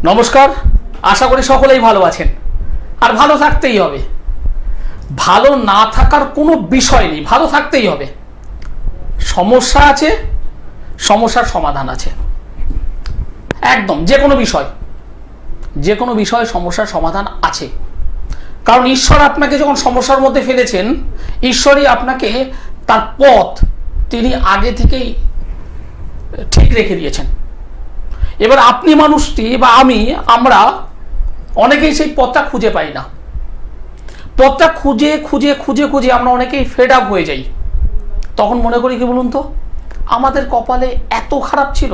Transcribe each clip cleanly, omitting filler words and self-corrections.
নমস্কার, আশা করি সকলেই ভালো আছেন আর ভালো থাকতেই হবে। ভালো না থাকার কোনো বিষয় নেই, ভালো থাকতেই হবে। সমস্যা আছে, সমস্যার সমাধান আছে। একদম যে কোনো বিষয় সমস্যার সমাধান আছে। কারণ ঈশ্বর আপনাকে যখন সমস্যার মধ্যে ফেলেছেন, ঈশ্বরই আপনাকে তার পথ তিনি আগে থেকেই ঠিক রেখে দিয়েছেন। এবার আপনি মানুষটি বা আমরা অনেকেই সেই পথটা খুঁজে পাই না। পথটা খুঁজে খুঁজে খুঁজে খুঁজে আমরা অনেকেই ফেড আপ হয়ে যাই। তখন মনে করি কি বলুন তো, আমাদের কপালে এত খারাপ ছিল,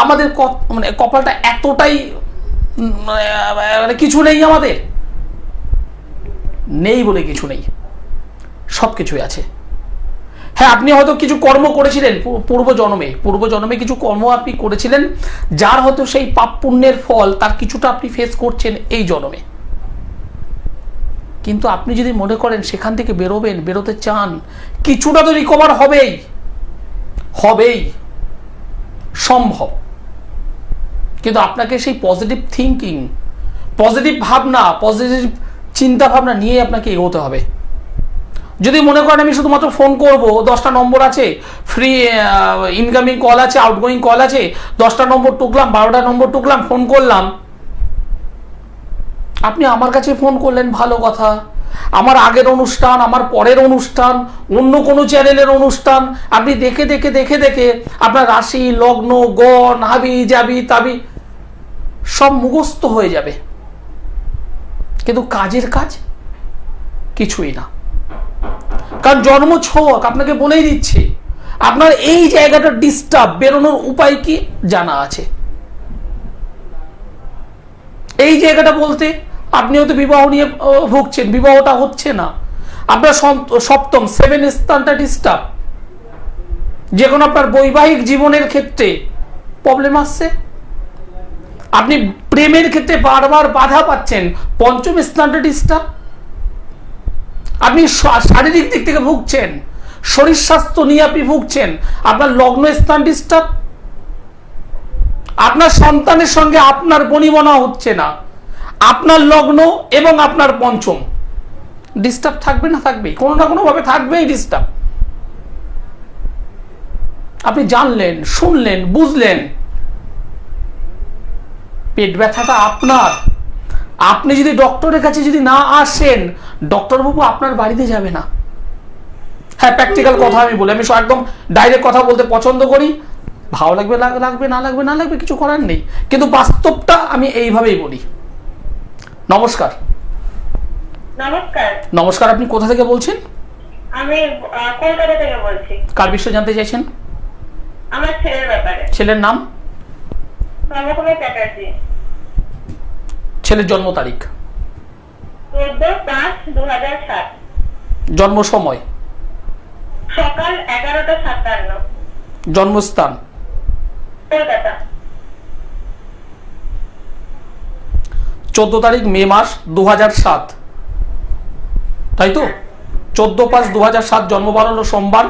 আমাদের কপালটা এতটাই কিছু নেই, আমাদের নেই বলে কিছু নেই, সব কিছুই আছে। হ্যাঁ, আপনি হয়তো কিছু কর্ম করেছিলেন পূর্বজন্মে কিছু কর্ম আপনি করেছিলেন, যার হয়তো সেই পাপ পুণ্যের ফল তার কিছুটা আপনি ফেস করছেন এই জন্মে। কিন্তু আপনি যদি মনে করেন সেখান থেকে বেরোতে চান, কিছুটা তো রিকভার হবেই, সম্ভব। কিন্তু আপনাকে সেই পজিটিভ থিঙ্কিং, পজিটিভ ভাবনা, পজিটিভ চিন্তা ভাবনা নিয়ে আপনাকে এগোতে হবে। যদি মনে করেন আমি শুধুমাত্র ফোন করব, 10টা নম্বর আছে, ফ্রি ইনকামিং কল আছে, আউটগোয়িং কল আছে, 10টা নম্বর টুকলাম, 12টা নম্বর টুকলাম, ফোন করলাম। আপনি আমার কাছে ফোন করলেন, ভালো কথা। আমার আগের অনুষ্ঠান, আমার পরের অনুষ্ঠান, অন্য কোনো চ্যানেলের অনুষ্ঠান আপনি দেখে দেখে দেখে দেখে আপনার রাশি, লগ্ন, গণ, হাবি জাবি তাবি সব মুখস্থ হয়ে যাবে, কিন্তু কাজের কাজ কিছুই না। কারণ জন্ম ছক আপনাকে বলেই দিচ্ছে, আপনার এই জায়গাটা ডিস্টার্ব, বেরোনোর উপায় কি জানা আছে। এই জায়গাটা বলতে আপনি হয়তো বিবাহ নিয়ে ভুগছেন, বিবাহটা হচ্ছে না, আপনার সপ্তম 7 স্থানটা ডিস্টার্ব, যে কোনো আপনার বৈবাহিক জীবনের ক্ষেত্রে প্রবলেম আসছে, আপনি প্রেমের ক্ষেত্রে বারবার বাধা পাচ্ছেন, 5ম স্থানটা ডিস্টার্ব, আপনি শারীরিক দিক থেকে ভুগছেন, শরীর স্বাস্থ্য নিয়ে আপনি ভুগছেন, আপনার লগ্ন স্থান ডিস্টার্ব, আপনার সন্তানের সঙ্গে আপনার বনিবনা হচ্ছে না, আপনার লগ্ন এবং আপনার 5ম ডিস্টার্ব থাকবে না, থাকবেই, কোনো না কোনো ভাবে থাকবেই ডিস্টার্ব। আপনি জানলেন, শুনলেন, বুঝলেন, পেট ব্যথাটা আপনার। আপনি যদি ডক্টরের কাছে যদি না আসেন, ডক্টরবাবু আপনার বাড়িতে যাবে না। হ্যাঁ, প্র্যাকটিক্যাল কথা আমি বলি, আমি একদম ডাইরেক্ট কথা বলতে পছন্দ করি। ভালো লাগবে লাগবে, না লাগবে না লাগবে, কিছু করার নেই, কিন্তু বাস্তবটা আমি এইভাবেই বলি। নমস্কার। নমস্কার। নমস্কার, আপনি কোথা থেকে বলছেন? আমি কলকাতা থেকে বলছি। কার বিষয়ে জানতে চাইছেন? আমার ছেলের ব্যাপারে। ছেলের নাম? নবকুমার চ্যাটার্জি। ছেলের জন্ম তারিখ? 14/5/2007। জন্ম সময়? সকাল 11টা 57। জন্মস্থান? কলকাতা। 14 তারিখ মে মাস 2007, তাই তো? 14/5/2007 জন্মবার হলো সোমবার,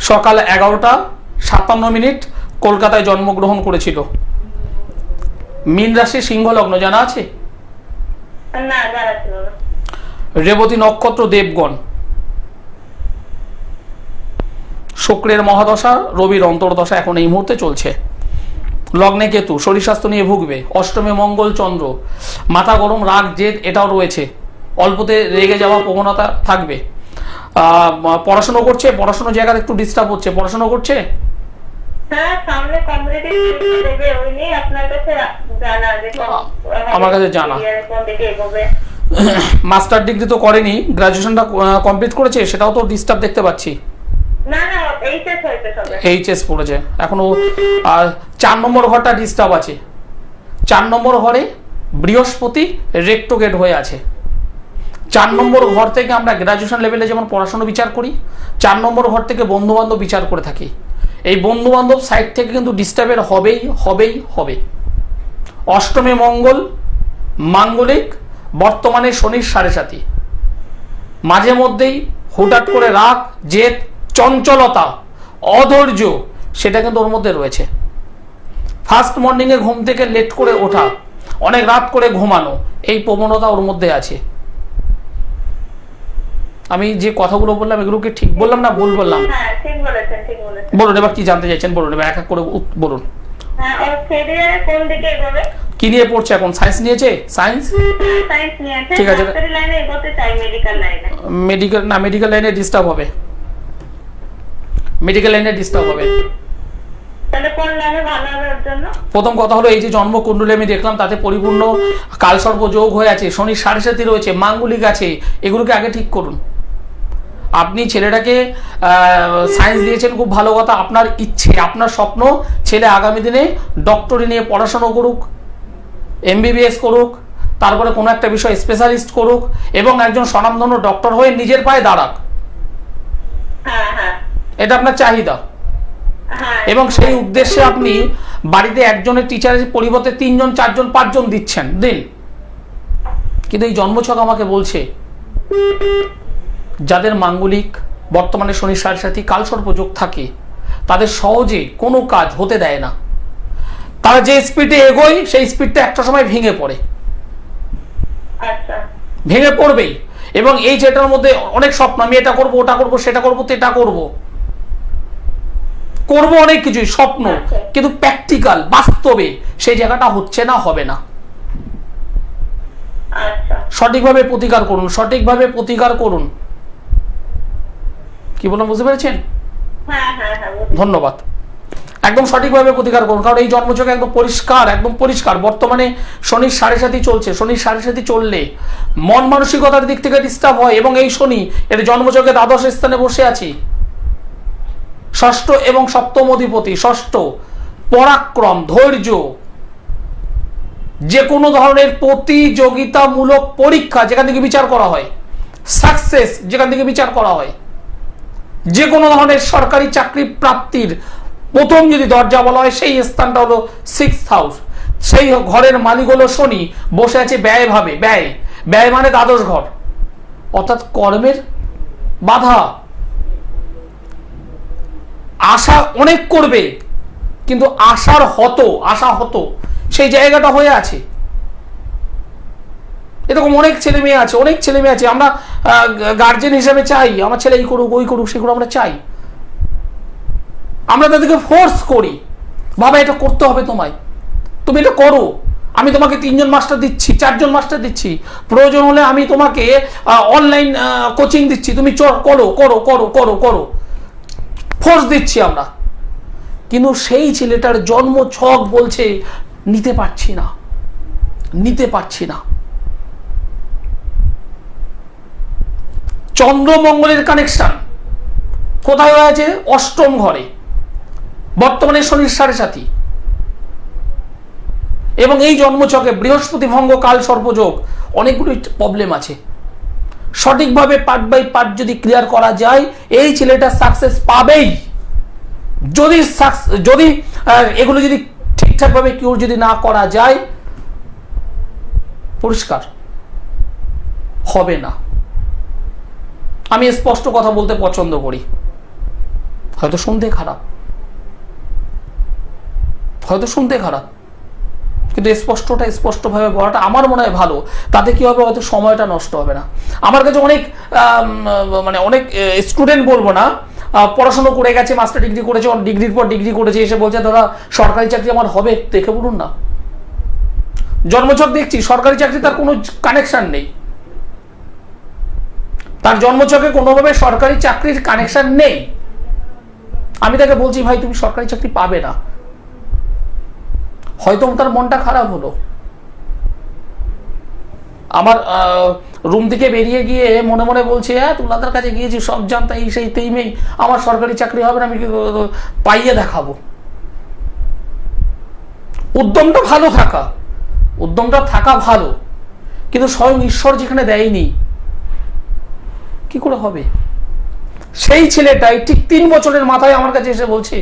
সকাল 11টা 57 কলকাতায় জন্মগ্রহণ করেছিল। মীন রাশি, সিংহ লগ্ন, জানা আছে? না, জানা ছিল না। রেবতী নক্ষত্র, দেবগণ। শুক্রের মহাদশা, রবির অন্তর্দশা এখন এই মুহূর্তে চলছে। লগ্নে কেতু, শরীর স্বাস্থ্য নিয়ে ভুগবে। 8মে মঙ্গল, চন্দ্র, মাথা গরম, রাগ জেদ এটাও রয়েছে, অল্পতে রেগে যাওয়া প্রবণতা থাকবে। পড়াশোনা করছে, পড়াশোনার জায়গায় একটু ডিস্টার্ব হচ্ছে। পড়াশোনা করছে? হ্যাঁ, সামনে কম্পিটিটিভ দেবে, ওই নিয়ে আপনার কাছে জানা, যে আমার কাছে জানা। কোন দিকে এগোবে। মাস্টার ডিগ্রি তো করেনি, গ্রাজুয়েশনটা কমপ্লিট করেছে, সেটাও তো ডিস্টার্ব দেখতে পাচ্ছি। না, এইচএস হয়েছে সবে। এইচএস পড়েছে এখনো। 4 নম্বর ঘরটা ডিস্টার্ব আছে। 4 নম্বর ঘরে বৃহস্পতি রেক্টোগেট হয়ে আছে। 4 নম্বর ঘর থেকে আমরা গ্রাজুয়েশন লেভেলে যেমন পড়াশোনা বিচার করি, 4 নম্বর ঘর থেকে বন্ধু বান্ধব বিচার করে থাকি। এই বন্ধু বান্ধব সাইড থেকে কিন্তু ডিস্টার্বের হবে। 8মে মঙ্গল, মাঙ্গলিক, বর্তমানে শনির 7.5, মাঝে মধ্যেই হুটহাট করে রাগ জেদ, চঞ্চলতা, অধৈর্য, সেটা কিন্তু ওর মধ্যে রয়েছে। ফার্স্ট মর্নিংয়ে ঘুম থেকে লেট করে ওঠা, অনেক রাত করে ঘুমানো, এই প্রবণতা ওর মধ্যে আছে। আমি যে কথাগুলো বললাম এগুলোকে ঠিক বললাম না ভুল বললাম? হ্যাঁ ঠিক বলেছেন, ঠিক বলেছেন। বলুন এবার কি জানতে চাইছেন, বলুন এবার এক এক করে বলুন। হ্যাঁ, ওর ক্যারিয়ারে কোন দিকে এগোবে? কি নিয়ে পড়ছে এখন? সায়েন্স নিয়েছে? সায়েন্স, সায়েন্স নিয়েছে। ঠিক আছে। ডাক্তারি লাইনে এগোতে চাই, মেডিকেল লাইনে। মেডিকেল না, মেডিকেল লাইনে ডিস্টার্ব হবে, মেডিকেল লাইনে ডিস্টার্ব হবে। তাহলে কোন লাইনে ভালো হবে ওর জন্য? প্রথম কথা হলো এই যে জন্মকুণ্ডলী আমি দেখলাম তাতে পরিপূর্ণ কালসর্প যোগ হয়ে আছে, শনি সাড়ে সাথে রয়েছে, মাঙ্গলিক আছে, এগুলোকে আগে ঠিক করুন। আপনি ছেলেটাকে সায়েন্স দিয়েছেন, খুব ভালো কথা, আপনার ইচ্ছে, আপনার স্বপ্ন ছেলে আগামী দিনে ডক্টরি নিয়ে পড়াশোনা করুক, এমবিবিএস করুক, তারপরে কোনো একটা বিষয় স্পেশালিস্ট করুক এবং একজন স্বনামধন্য ডক্টর হয়ে নিজের পায়ে দাঁড়াক। হ্যাঁ হ্যাঁ এটা আপনার চাহিদা। হ্যাঁ। এবং সেই উদ্দেশ্যে আপনি বাড়িতে একজনের টিচারের পরিবর্তে 3 জন 4 জন 5 জন দিচ্ছেন, দিন। কিন্তু এই জন্মছক আমাকে বলছে যাদের মাঙ্গলিক বর্তমানে শনি সাড়ে সাথী কালসর্পযোগ থাকে তাদের সহজে কোনো কাজ হতে দেয় না। তারা যে স্পিডে এগোয় সেই স্পিডটা একটা সময় ভেঙে পড়ে, আচ্ছা। ভেঙে পড়বেই। এবং এই যেটার মধ্যে অনেক স্বপ্ন, আমি এটা করবো, ওটা করবো, সেটা করবো, তেটা করবো, করবো অনেক কিছুই স্বপ্ন, কিন্তু প্র্যাকটিক্যাল বাস্তবে সেই জায়গাটা হচ্ছে না, হবে না। আচ্ছা। সঠিকভাবে প্রতিকার করুন, সঠিকভাবে প্রতিকার করুন। কি বললাম বুঝতে পেরেছেন? হ্যাঁ হ্যাঁ হ্যাঁ। ধন্যবাদ। একদম সঠিকভাবে প্রতিকার করুন, কারণ এই জন্মছকে একদম পরিষ্কার, একদম পরিষ্কার। বর্তমানে শনির সাড়ে সাথী চলছে, শনির সাড়ে সাথী চললে মন মানসিকতার দিক থেকে ডিস্টার্ব হয়। এবং এই শনি এর জন্মছকে দ্বাদশ স্থানে বসে আছি, ষষ্ঠ এবং সপ্তম অধিপতি। ষষ্ঠ পরাক্রম, ধৈর্য, যে কোনো ধরনের প্রতিযোগিতামূলক পরীক্ষা যেখান থেকে বিচার করা হয়, সাকসেস যেখান থেকে বিচার করা হয়, যে কোনো ধরনের সরকারি চাকরি প্রাপ্তির প্রথম যদি দরজা বলা হয় সেই স্থানটা হলো 6th হাউস। সেই ঘরের মালিক হলো শনি, বসে আছে ব্যয় ভাবে। ব্যয়, ব্যয় মানে দ্বাদশ ঘর, অর্থাৎ কর্মের বাধা। আশা অনেক করবে কিন্তু আশা হতো সেই জায়গাটা হয়ে আছে। এরকম অনেক ছেলে মেয়ে আছে, অনেক ছেলে মেয়ে আছে। আমরা গার্জেন হিসেবে চাই আমার ছেলে এই করুক, ওই করুক, সেগুলো আমরা চাই। আমরা তাদেরকে ফোর্স করি, বাবা এটা করতে হবে তোমায়, তুমি এটা করো, আমি তোমাকে 3 জন মাস্টার দিচ্ছি, 4 জন মাস্টার দিচ্ছি, প্রয়োজন হলে আমি তোমাকে অনলাইন কোচিং দিচ্ছি, তুমি করো করো করো করো করো, ফোর্স দিচ্ছি আমরা। কিন্তু সেই ছেলেটার জন্ম ছক বলছে নিতে পারছি না, নিতে পারছি না। চন্দ্রমঙ্গলের কানেকশন কোথায় হয়েছে? অষ্টম ঘরে, বর্তমানে শনির সাড়ে সাথী। এবং এই জন্মছকে বৃহস্পতি ভঙ্গ, কাল সর্পযোগ, অনেকগুলো প্রবলেম আছে। সঠিকভাবে পার্ট বাই পার্ট যদি ক্লিয়ার করা যায় এই ছেলেটা সাকসেস পাবেই। যদি এগুলো যদি ঠিকঠাকভাবে কিউর যদি না করা যায়, পরিষ্কার হবে না। আমি স্পষ্ট কথা বলতে পছন্দ করি, হয়তো শুনতে খারাপ, হয়তো শুনতে খারাপ, কিন্তু স্পষ্টভাবে বলাটা আমার মনে হয় ভালো। তাতে কি হবে, হয়তো সময়টা নষ্ট হবে না। আমার কাছে অনেক অনেক স্টুডেন্ট বলবো না, পড়াশোনা করে গেছে, মাস্টার ডিগ্রি করেছে, ডিগ্রির পর ডিগ্রি করেছে, এসে বলছে দাদা সরকারি চাকরি আমার হবে, দেখে বলুন না। জন্মছক দেখছি, সরকারি চাকরি তার কোনো কানেকশন নেই, তার জন্মছকে কোনোভাবে সরকারি চাকরির কানেকশন নেই। আমি তাকে বলছি ভাই তুমি সরকারি চাকরি পাবে না, হয়তো তার মনটা খারাপ হলো। আমার রুম থেকে বেরিয়ে গিয়ে মনে মনে বলছে তুলাদার কাছে গিয়েছি, সব জানতা এই সেই তেইমেই, আমার সরকারি চাকরি হবে না, আমি পাইয়ে দেখাবো। উদ্যমটা থাকা ভালো, কিন্তু স্বয়ং ঈশ্বর যেখানে দেয়নি কি করে হবে? সেই ছেলেটাই ঠিক 3 বছরের মাথায় আমার কাছে এসে বলছে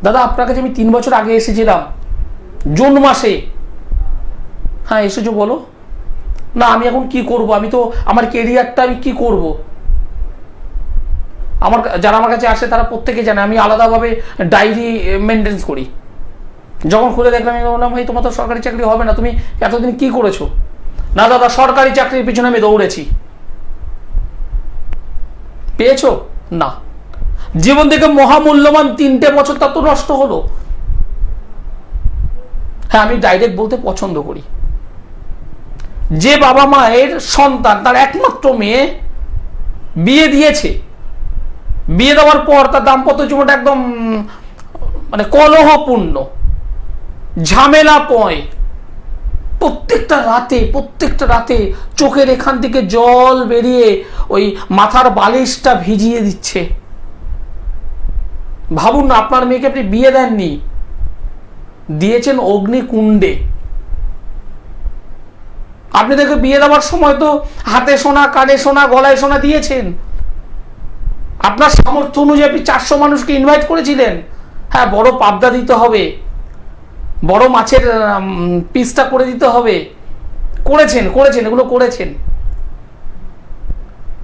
দাদা আপনার কাছে আমি 3 বছর আগে এসেছিলাম জুন মাসে। হ্যাঁ এসেছো, বলো না। আমি এখন কি করব, আমি তো আমার কেরিয়ারটা আমি কি করব। যারা আমার কাছে আসে তারা প্রত্যেকে জানে আমি আলাদাভাবে ডায়েরি মেনটেন্স করি। যখন খুলে দেখলাম আমি বললাম ভাই তোমার তো সরকারি চাকরি হবে না, তুমি এতদিন কি করেছো? না দাদা সরকারি চাকরির পিছনে আমি দৌড়েছি। পেয়েছো? না। জীবন থেকে মহামূল্যবান 3টে বছর তার তো নষ্ট হলো। হ্যাঁ, আমি ডাইরেক্ট বলতে পছন্দ করি। যে বাবা মায়ের সন্তান তার একমাত্র মেয়ে বিয়ে দিয়েছে, বিয়ে দেওয়ার পর তার দাম্পত্য জীবনটা একদম মানে কলহপূর্ণ, ঝামেলাময়, প্রত্যেকটা রাতে চোখের এখান থেকে জল বেরিয়ে ওই মাথার বালিশটা ভিজিয়ে দিচ্ছে। ভাবুন না, আপনার মেয়েকে আপনি বিয়ে দেননি, দিয়েছেন অগ্নিকুণ্ডে। আপনি দেখে বিয়ে দেওয়ার সময় তো হাতে সোনা, কানে সোনা, গলায় সোনা দিয়েছেন। আপনার সামর্থ্য অনুযায়ী আপনি 400 মানুষকে ইনভাইট করেছিলেন। হ্যাঁ, বড় পাবদা দিতে হবে, বড় মাছের পিসটা করে দিতে হবে, করেছেন, এগুলো করেছেন।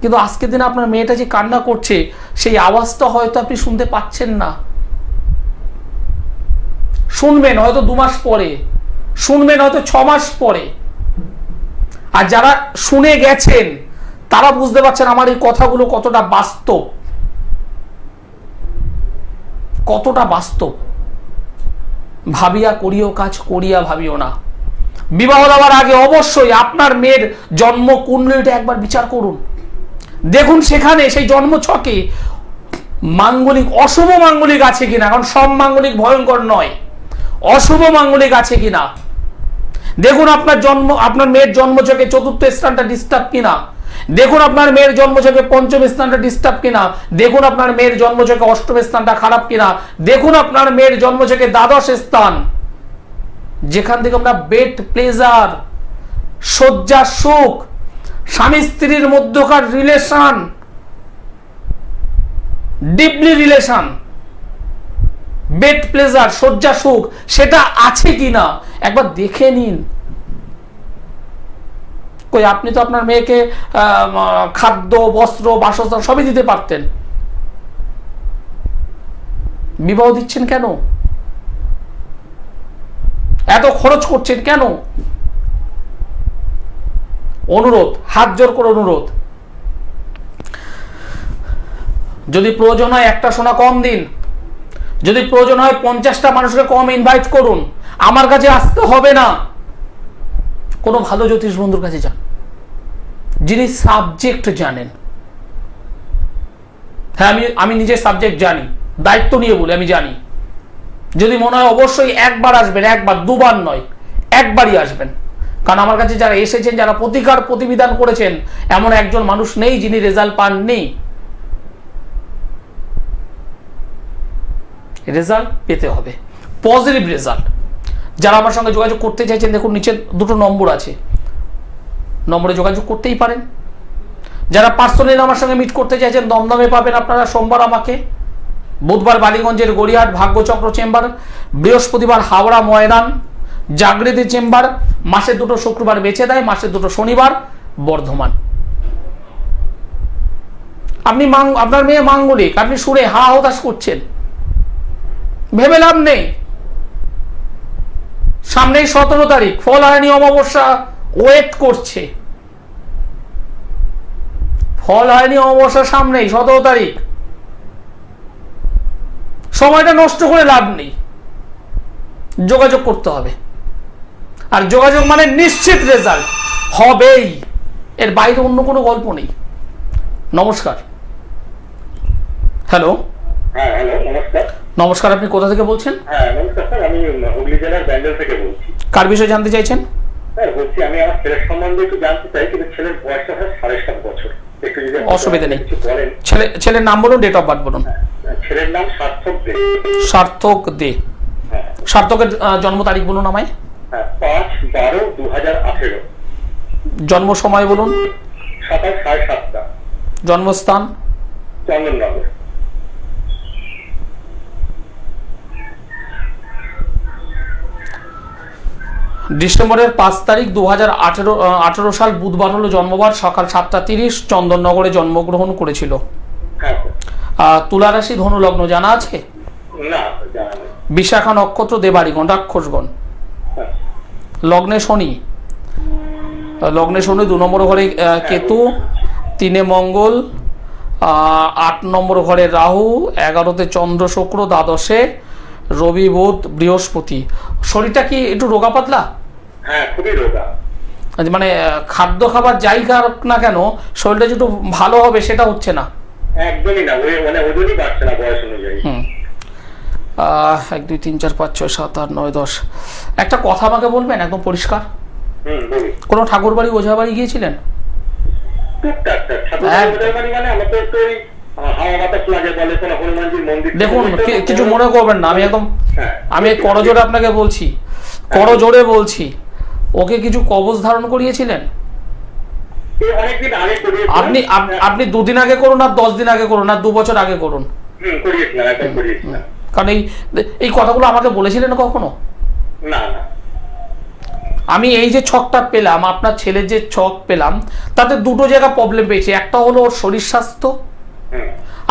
কিন্তু আজকের দিনে আপনার মেয়েটা যে কান্না করছে সেই আওয়াজটা হয়তো আপনি শুনতে পাচ্ছেন না। শুনবেন হয়তো 2 মাস পরে, শুনবেন হয়তো 6 মাস পরে। আর যারা শুনে গেছেন তারা বুঝতে পারছেন আমার এই কথাগুলো কতটা বাস্তব, কতটা বাস্তব। ভাবিয়া করিও কাজ, করিয়া ভাবিও না। বিবাহ দেওয়ার আগে অবশ্যই আপনার মেয়ের জন্ম কুণ্ডলীটা একবার বিচার করুন। দেখুন সেখানে সেই জন্ম ছকে মাঙ্গলিক, অশুভ মাঙ্গলিক আছে কিনা, কারণ সব মাঙ্গলিক ভয়ঙ্কর নয়, অশুভ মাঙ্গলিক আছে কিনা দেখুন। আপনার মেয়ের জন্ম ছকে 4র্থ স্থানটা ডিস্টার্ব কিনা দেখুন। আপনার মেয়ের জন্ম ছকে 5ম স্থানটা ডিস্টার্ব কিনা দেখুন। আপনার মেয়ের জন্ম ছকে 8ম স্থানটা খারাপ কিনা দেখুন। আপনার মেয়ের জন্ম ছকে দ্বাদশ স্থান, যেখান থেকে আমরা বেড প্লেজার, শয্যা সুখ, স্বামী স্ত্রীর মধ্যকার relation, deeply relation, bed pleasure, শয্যা সুখ, সেটা আছে কিনা একবার দেখে নিন। কই, আপনি তো আপনার মেয়েকে খাদ্য, বস্ত্র, বাসস্থান সবই দিতে পারতেন, বিবাহ দিচ্ছেন কেন? এত খরচ করছেন কেন? অনুরোধ, হাত জোর করে অনুরোধ, যদি প্রয়োজন হয় একটা সোনা কম দিন, যদি প্রয়োজন হয় 50টা মানুষকে কম ইনভাইট করুন। আমার কাছে আসতে হবে না, কোনো ভালো জ্যোতিষ বন্ধুর কাছে যান, যিনি সাবজেক্ট জানেন। হ্যাঁ, আমি নিজের সাবজেক্ট জানি, দায়িত্ব নিয়ে বলি আমি জানি। যদি মনে হয় অবশ্যই একবার আসবেন, একবার, 2বার নয়, একবারই আসবেন। কারণ আমার কাছে যারা এসেছেন, যারা প্রতিকার প্রতিবিধান করেছেন, এমন একজন মানুষ নেই যিনি রেজাল্ট পাননি। রেজাল্ট পেতে হবে, পজিটিভ রেজাল্ট। যারা আমার সঙ্গে যোগাযোগ করতে চাইছেন, দেখুন নিচে 2টো নম্বর আছে, নম্বরে যোগাযোগ করতেই পারেন। যারা পার্সোনালি আমার সঙ্গে মিট করতে চাইছেন, দমদমে পাবেন আপনারা সোমবার আমাকে, বুধবার বালিগঞ্জের গড়িয়াহাট ভাগ্যচক্র চেম্বার, বৃহস্পতিবার হাওড়া ময়দান জাগৃতি চেম্বার, মাসে 2টো শুক্রবার বেছে দেয়, মাসে 2টো শনিবার বর্ধমান। আপনি আপনার মেয়ে মাঙ্গলিক, আপনি সুরে হা হতাশ করছেন, ভেবে লাভ নেই। সামনেই 17 তারিখ ফল হয়নি অমাবস্যা ওয়েট করছে, ফল হয়নি অমাবস্যা সামনেই 17 তারিখ। সময়টা নষ্ট করে লাভ নেই, যোগাযোগ করতে হবে। আর যোগাযোগ মানে নিশ্চিত রেজাল্ট হবেই, এর বাইরে অন্য কোনো গল্প নেই। নমস্কার। হ্যালো। হ্যাঁ, হ্যালো, নমস্কার। নমস্কার, আপনি কোথা থেকে বলছেন? হ্যাঁ, নমস্কার স্যার, আমি হুগলি জেলার ব্যান্ডেল থেকে বলছি। কার বিষয়ে জানতে চাইছেন? স্যার বলছি, আমি আমার ছেলের সম্বন্ধে একটু জানতে চাই, কিন্তু ছেলের বয়সটা স্যার 7.5 বছর। একটু যদি অসুবিধা নেই, কিছু বলেন। ছেলের নাম বলুন, ডেট অফ বার্থ বলুন। ছেলের নাম সার্থক দে। সার্থক দে। হ্যাঁ। সার্থকের জন্ম তারিখ বলুন আমায়। হ্যাঁ, 5/12/2018। জন্ম সময় বলুন। সকাল 7:30। জন্মস্থান? চন্দননগর। ডিসেম্বরের 5 তারিখ 2018 সাল বুধবার হলো জন্মবার, সকাল 7:30 চন্দননগরে জন্মগ্রহণ করেছিল। হ্যাঁ। তুলা রাশি, ধনু লগ্ন জানা আছে? না, জানা নেই। বিশাখা নক্ষত্র, দেবাড়িগণ, রাক্ষসগণ। আচ্ছা। লগ্নে শনি, 2 নম্বর ঘরে কেতু, 3 মঙ্গল, 8 নম্বর ঘরে রাহু, 11তে চন্দ্র শুক্র, দ্বাদশে রবি বুধ বৃহস্পতি। শরীরটা কি একটু রোগা পাতলা? হ্যাঁ, খুবই রোগা। মানে খাদ্য খাবার যাই খাক না কেন শরীরটা যে একটু ভালো হবে সেটা হচ্ছে না। একদমই না, মানে ওজনই বাড়ছে না বয়স অনুযায়ী। 1 2 3 4 5 6 7 8 9 10। একটা কথা আমাকে বলবেন একদম পরিষ্কার, বলি। কোনো ঠাকুর বাড়ি ওঝা বাড়ি গিয়েছিলেন? টুকটাক ঠাকুর বাড়ি মানে আমাদের তো ওই হাওয়া বাতাস লাগে বলে, কোনো হনুমানজির মন্দির। দেখুন কিছু মনে করবেন না, আমি একদম হ্যাঁ। আমি করজোড়ে আপনাকে বলছি, করজোড়ে বলছি, ওকে কিছু কবজ ধারণ করিয়েছিলেন? অনেকদিন আগে করিয়েছিলাম। আপনি 2 দিন আগে করুন আর 10 দিন আগে করুন আর 2 বছর আগে করুন, করিয়েছিলাম, একদম করিয়েছিলাম। কারণ এই কথাগুলো আমাকে বলেছিলেন কখনো? না না। আমি এই যে ছকটা পেলাম, আপনার ছেলের যে ছক পেলাম, তাতে 2টো জায়গা প্রবলেম পেয়েছি। একটা হলো ওর শরীর স্বাস্থ্য,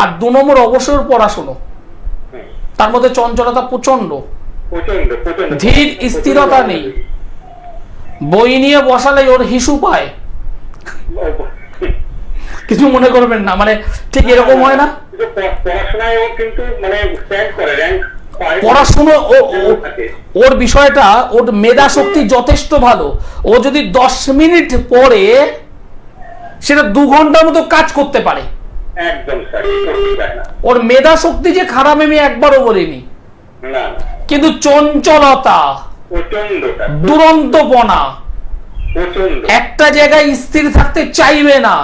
আর 2 নম্বর অবশ্যই ওর পড়াশুনো। তার মধ্যে চঞ্চলতা প্রচন্ড, ধীর স্থিরতা নেই। বই নিয়ে বসালে ওর হিসু পায়। কিছু মনে করবেন না, মানে ঠিক এরকম হয় না? পড়াশোনায় ও কিন্তু মানে স্ট্যান্ড করে, র্যাঙ্ক পায়। পড়াশুনো ওর বিষয়টা, ওর মেধা শক্তি যথেষ্ট ভালো। ও যদি 10 মিনিট পড়ে সেটা 2 ঘন্টার মতো কাজ করতে পারে। একদম স্যার, করতে চায় না। ওর মেধা শক্তি যে খারাপ আমি একবারও বলিনি, না। কিন্তু চঞ্চলতা, প্রচন্ডটা, দুরন্তপনা, প্রচন্ড। একটা জায়গায় স্থির থাকতে চাইবে না।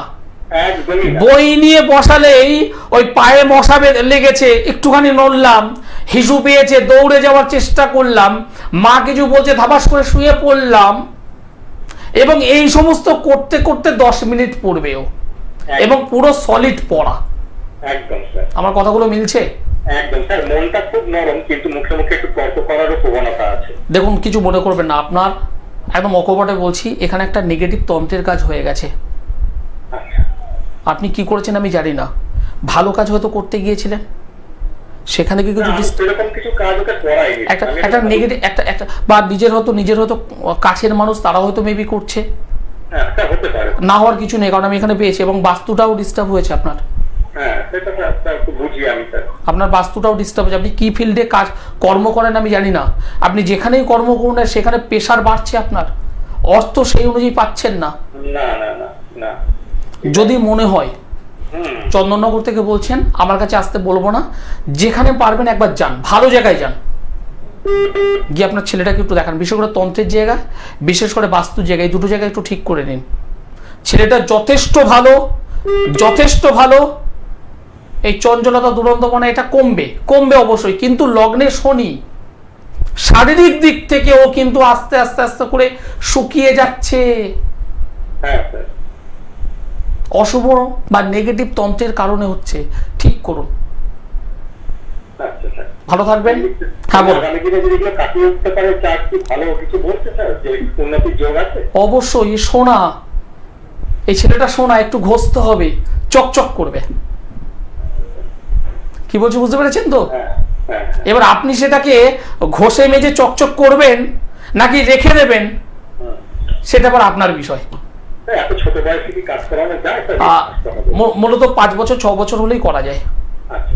একদমই না। বই নিয়ে বসালেই ওই পায়ে মশা লেগেছে, একটুখানি নড়লাম, হিসু পেয়েছে, দৌড়ে যাওয়ার চেষ্টা করলাম, মা কিছু বলছে, ধাবাস করে শুয়ে পড়লাম, এবং এই সমস্ত করতে করতে 10 মিনিট পড়বেও, এবং পুরো সলিড পড়া। একদম স্যার। আমার কথাগুলো মিলছে? একদম স্যার, মনটা খুব নরম, কিন্তু মুখে মুখে একটু তর্ক করারও প্রবণতা আছে। দেখুন কিছু মনে করবেন না, আপনার একদম অকপটে বলছি, এখানে একটা নেগেটিভ তন্ত্রের কাজ হয়ে গেছে। আচ্ছা। আপনি কি করেছেন আমি জানি না, ভালো কাজ হয়তো করতে গিয়েছিলেন, সেখানে কি কিছু এরকম কিছু কাজ ওকে করাইনি। একটা নেগেটিভ একটা বা নিজের হয়তো কাছের মানুষ তারা হয়তো মেবি করছে, হ্যাঁ, হতে পারে। না হওয়ার কিছু নেই, কারণ আমি এখানে পেয়েছি, এবং বাস্তুটাও ডিস্টার্ব হয়েছে আপনার। হ্যাঁ, সেটা স্যার একটু বুঝি আমি স্যার। আপনার বাস্তুটাও ডিস্টার্ব হয়েছে। আপনি কি ফিল্ডে কাজ কর্ম করেন আমি জানি না, আপনি যেখানেই কর্ম করুন সেখানে প্রেশার বাড়ছে আপনার, অর্থ সেই অনুযায়ী পাচ্ছেন না। না না না না। যদি মনে হয়, চন্দননগর থেকে বলছেন, আমার কাছে আসতে বলবো না, যেখানে পারবেন একবার যান, ভালো জায়গায় যান, গিয়ে আপনার ছেলেটাকে একটু দেখান, বিশেষ করে তন্ত্রের জায়গা, বিশেষ করে বাস্তুর জায়গায়, 2টো জায়গায় একটু ঠিক করে নিন। ছেলেটা যথেষ্ট ভালো, যথেষ্ট ভালো। এই চঞ্চলতা, দুরন্তপনা এটা কমবে অবশ্যই, কিন্তু লগ্নে শনি, শারীরিক দিক থেকে ও কিন্তু আস্তে আস্তে আস্তে করে শুকিয়ে যাচ্ছে। হ্যাঁ স্যার। অশুভ বা নেগেটিভ তন্ত্রের কারণে হচ্ছে, ঠিক করুন। আচ্ছা স্যার, ভালো থাকবেন। হ্যাঁ বলুন। আগামী দিনে যদি এগুলো কাটিয়ে উঠতে পারে, চার কি ভালো কিছু বলছে স্যার, যে উন্নতির যোগ আছে? অবশ্যই সোনা, এই ছেলেটা সোনা, একটু ঘষতে হবে, চকচক করবে। কি বলছি বুঝতে পেরেছেন তো? হ্যাঁ হ্যাঁ। এবার আপনি সেটাকে ঘষে মেজে চকচক করবেন নাকি রেখে দেবেন, সেটা আবার আপনার বিষয়। এত ছোট বয়সে কি কাজ করানো যায় স্যার? মূলত 5 বছর 6 বছর হলেই করা যায়। আচ্ছা।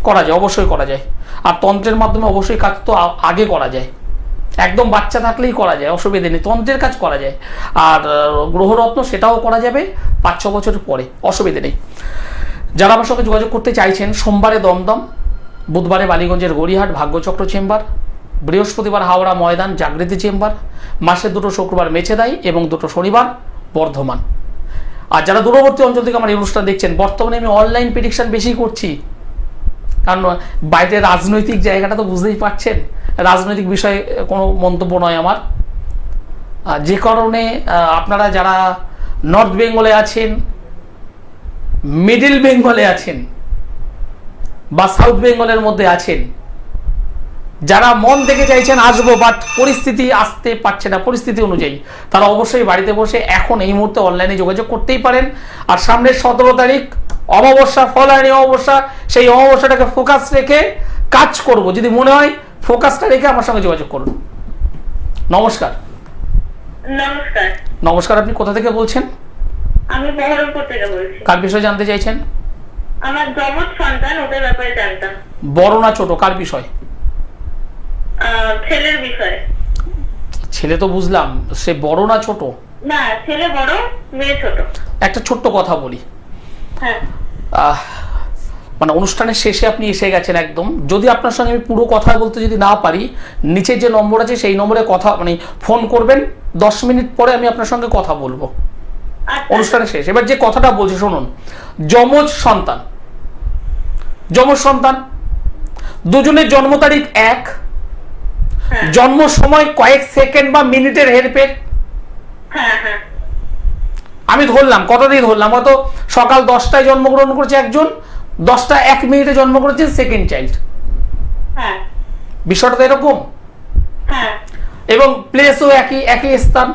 করা যায়, অবশ্যই করা যায়। আর তন্ত্রের মাধ্যমে অবশ্যই কাজ তো আগে করা যায়, একদম বাচ্চা থাকলেই করা যায়, অসুবিধা নেই, তন্ত্রের কাজ করা যায়। আর গ্রহরত্ন সেটাও করা যাবে 5-6 বছর পরে, অসুবিধা নেই। যারা আমার সঙ্গে যোগাযোগ করতে চাইছেন, সোমবারে দমদম, বুধবারে বালিগঞ্জের গড়িয়াহাট ভাগ্যচক্র চেম্বার, বৃহস্পতিবার হাওড়া ময়দান জাগৃতি চেম্বার, মাসে 2টো শুক্রবার মেছেদাই এবং 2টো শনিবার বর্ধমান। আর যারা দূরবর্তী অঞ্চল থেকে আমার এই অনুষ্ঠান দেখছেন, বর্তমানে আমি অনলাইন প্রেডিকশন বেশি করছি, কারণ বাইরে রাজনৈতিক জায়গাটা তো বুঝতেই পারছেন, রাজনৈতিক বিষয়ে কোনো মন্তব্য নয় আমার। যে কারণে আপনারা যারা নর্থ বেঙ্গলে আছেন, মিডল বেঙ্গলে আছেন বা সাউথ বেঙ্গলের মধ্যে আছেন, যারা মন থেকে চাইছেন আসবো, বাট পরিস্থিতি আসতে পারছে না, পরিস্থিতি অনুযায়ী, তারা অবশ্যই বাড়িতে বসে এখন এই মুহূর্তে অনলাইনে যোগাযোগ করতেই পারেন। আর সামনের 17 তারিখ অমাবস্যা, ফলানি অমাবস্যা, সেই অমাবস্যাটাকে ফোকাস রেখে কাজ করব। যদি মনে হয় ফোকাসটা রেখে আমার সঙ্গে যোগাযোগ করুন। নমস্কার। নমস্কার। নমস্কার, আপনি কোথা থেকে বলছেন? আমি বহরমপুর থেকে বলছি। কার বিষয়ে জানতে চাইছেন? আমার যমজ সন্তান, ওদের ব্যাপারে জানতাম। বড় না ছোট, কার বিষয়? ছেলের বিষয়ে। ছেলে তো বুঝলাম, সে বড় না ছোট? না, ছেলে বড়, মেয়ে ছোট। একটা ছোট্ট কথা বলি। হ্যাঁ। মানে অনুষ্ঠানের শেষে আপনি এসে গেছেন একদম। যদি আপনার সঙ্গে আমি পুরো কথা বলতে যদি না পারি, নিচে যে নম্বর আছে সেই নম্বরে কথা মানে ফোন করবেন, 10 মিনিট পরে আমি আপনার সঙ্গে কথা বলবো আচ্ছা। অনুষ্ঠানের শেষ। এবার যে কথাটা বলছি শুনুন। যমজ সন্তান, দুজনের জন্ম তারিখ এক, হ্যাঁ। জন্ম সময় কয়েক সেকেন্ড বা মিনিটের হেরফের। হ্যাঁ হ্যাঁ। আমি ধরলাম, কথা দিয়ে ধরলাম, হয়তো সকাল 10টায় জন্মগ্রহণ করেছে একজন, 10টা 1 মিনিটে জন্ম করেছে সেকেন্ড চাইল্ড। হ্যাঁ। বিষয়টা তো এরকম। হ্যাঁ। এবং প্লেসও একই স্থান।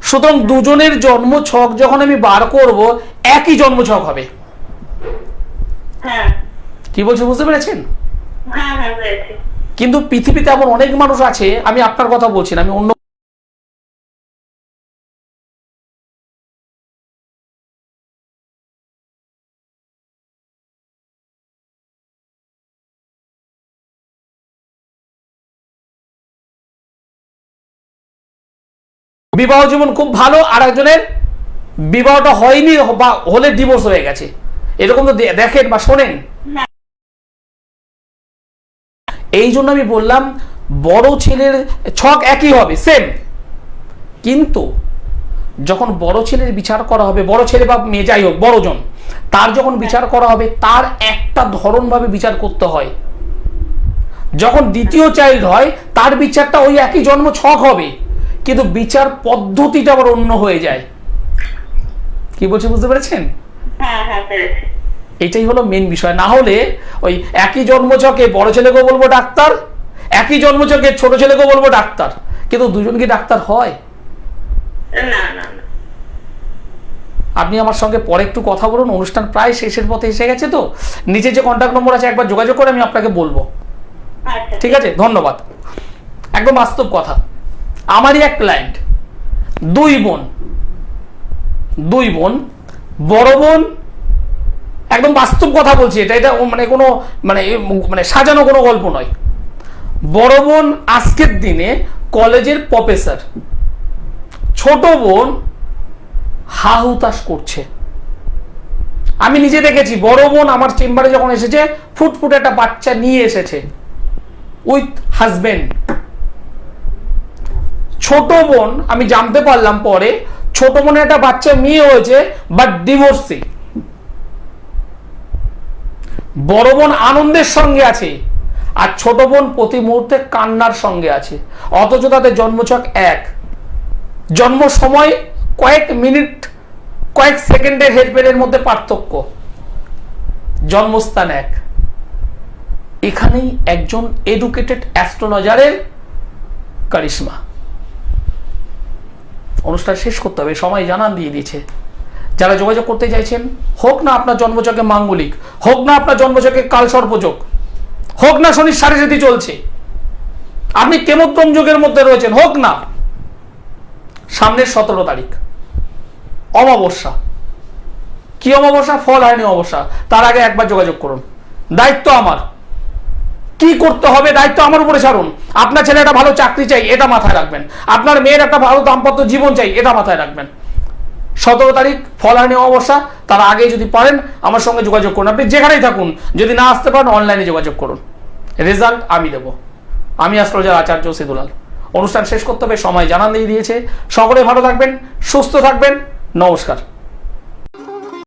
সুতরাং দুজনের জন্ম ছক যখন আমি বার করব, একই জন্ম ছক হবে। হ্যাঁ। কি বলছি বুঝতে পেরেছেন? হ্যাঁ হ্যাঁ, বুঝেছি। কিন্তু পৃথিবীতে এমন অনেক মানুষ আছে, আমি আপনার কথা বলছি না, আমি অন্য বিবাহ জীবন খুব ভালো, আর একজনের বিবাহটা হয়নি বা হলে ডিভোর্স হয়ে গেছে, এরকম তো দেখেন বা শোনেন। এই জন্য আমি বললাম বড় ছেলের ছক একই হবে, সেম। কিন্তু যখন বড় ছেলের বিচার করা হবে, বড় ছেলে বা মেয়ে যাই হোক, বড়জন, তার যখন বিচার করা হবে তার একটা ধরন ভাবে বিচার করতে হয়। যখন দ্বিতীয় চাইল্ড হয় তার বিচারটা ওই একই জন্ম ছক হবে, কিন্তু বিচার পদ্ধতিটা আবার অন্য হয়ে যায়। কি বলছি বুঝতে পেরেছেন? হ্যাঁ হ্যাঁ, পেরেছি। এটাই হলো মেন বিষয়। না হলে ওই একই জন্মছকে বড় ছেলেকেও বলবো ডাক্তার, একই জন্মছকে ছোট ছেলেকেও বলবো ডাক্তার, কিন্তু দুজন কি ডাক্তার হয়? না না না। আপনি আমার সঙ্গে পরে একটু কথা বলুন, অনুষ্ঠান প্রায় শেষের পথে এসে গেছে, তো নিচে যে কন্ট্যাক্ট নম্বর আছে একবার যোগাযোগ করে আমি আপনাকে বলবো। আচ্ছা, ঠিক আছে, ধন্যবাদ। একদম বাস্তব কথা। আমারই এক ক্লায়েন্ট, দুই বোন, বড় বোন, একদম বাস্তব কথা বলছি, এটা মানে কোনো মানে সাজানো কোনো গল্প নয়। বড় বোন আজকের দিনে কলেজের প্রফেসর, ছোট বোন হা হুতাশ করছে। আমি নিজে দেখেছি, বড় বোন আমার চেম্বারে যখন এসেছে, ফুটফুট একটা বাচ্চা নিয়ে এসেছে উইথ হাজবেন্ড। ছোট বোন, আমি জানতে পারলাম পরে, ছোট বোনের একটা বাচ্চা মেয়ে হয়েছে, বাট ডিভোর্সি। বড় বোন আনন্দের সঙ্গে আছে, আর ছোট বোন প্রতি মুহূর্তে কান্নার সঙ্গে আছে, অথচ তাদের জন্মছক এক, জন্ম সময় কয়েক মিনিট কয়েক সেকেন্ডের হেরফেরের মধ্যে পার্থক্য, জন্মস্থান এক। এখানেই একজন এডুকেটেড অ্যাস্ট্রোলজারের কারিশমা। অনুষ্ঠান শেষ করতে হবে, সময় জানান দিয়ে দিয়েছে। যারা যোগাযোগ করতে চাইছেন, হোক না আপনার জন্মছকে মাঙ্গলিক, হোক না আপনার জন্মছকে কালসর্পযোগ, হোক না শনির সাড়ে চলছে, আপনি কেমোদ্রম যুগের মধ্যে রয়েছেন, হোক না, সামনের 17 তারিখ অমাবস্যা। কি অমাবস্যা? ফল হয়নি অমাবস্যা, তার আগে একবার যোগাযোগ করুন। দায়িত্ব আমার, কি করতে হবে দায়িত্ব আমার উপরে ছাড়ুন। আপনার ছেলে একটা ভালো চাকরি চাই, এটা মাথায় রাখবেন। আপনার মেয়ের একটা ভালো দাম্পত্য জীবন চাই, এটা মাথায় রাখবেন। 17 তারিখ ফল হয়নি অমাবস্যা, তার আগে যদি পারেন আমার সঙ্গে যোগাযোগ করুন। আপনি যেখানেই থাকুন, যদি না আসতে পারেন অনলাইনে যোগাযোগ করুন, রেজাল্ট আমি দেবো। আমি অ্যাস্ট্রোলজার আচার্য সিদুলাল। অনুষ্ঠান শেষ করতে হবে, সময় জানান দিয়ে দিয়েছে। সকলে ভালো থাকবেন, সুস্থ থাকবেন, নমস্কার।